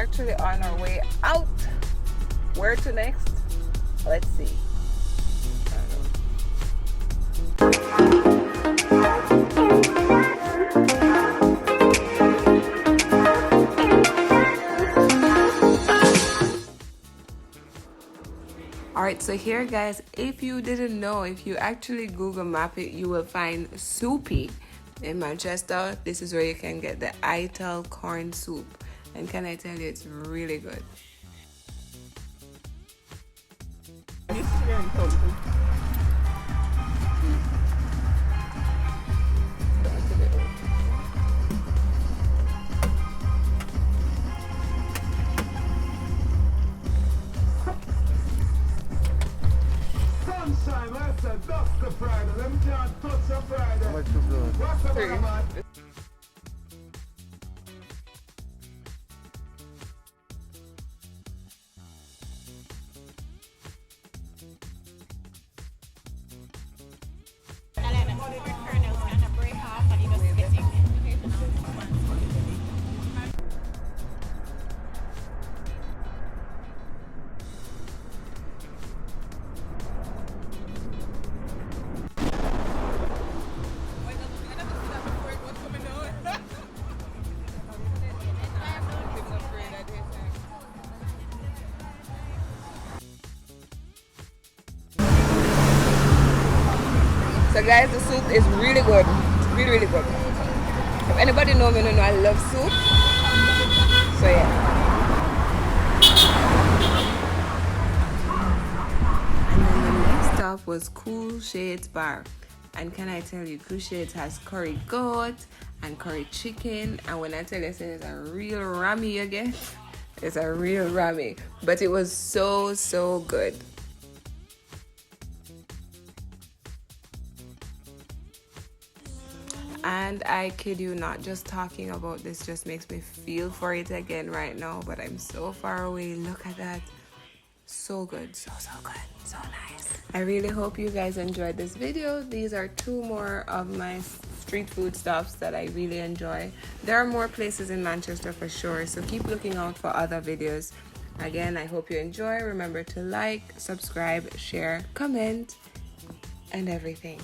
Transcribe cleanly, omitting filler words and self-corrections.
actually on our way out. Where to next? Let's see. Alright, so here guys, if you didn't know, if you actually Google map it, you will find Soupie in Manchester. This is where you can get the Ital corn soup, and can I tell you, it's really good. So guys, the soup is really good. It's really, really good. If anybody know me, I love soup. So yeah. And then the next stop was Cool Shades Bar. And can I tell you, Cool Shades has curry goat and curry chicken. And when I tell you, it's a real rammy again. It's a real rammy. But it was so, so good. And I kid you not, just talking about this just makes me feel for it again right now, but I'm so far away. Look at that. So good, so good, so nice. I really hope you guys enjoyed this video. These are 2 more of my street food stops that I really enjoy. There are more places in Manchester for sure, so keep looking out for other videos. Again, I hope you enjoy. Remember to like, subscribe, share, comment, and everything.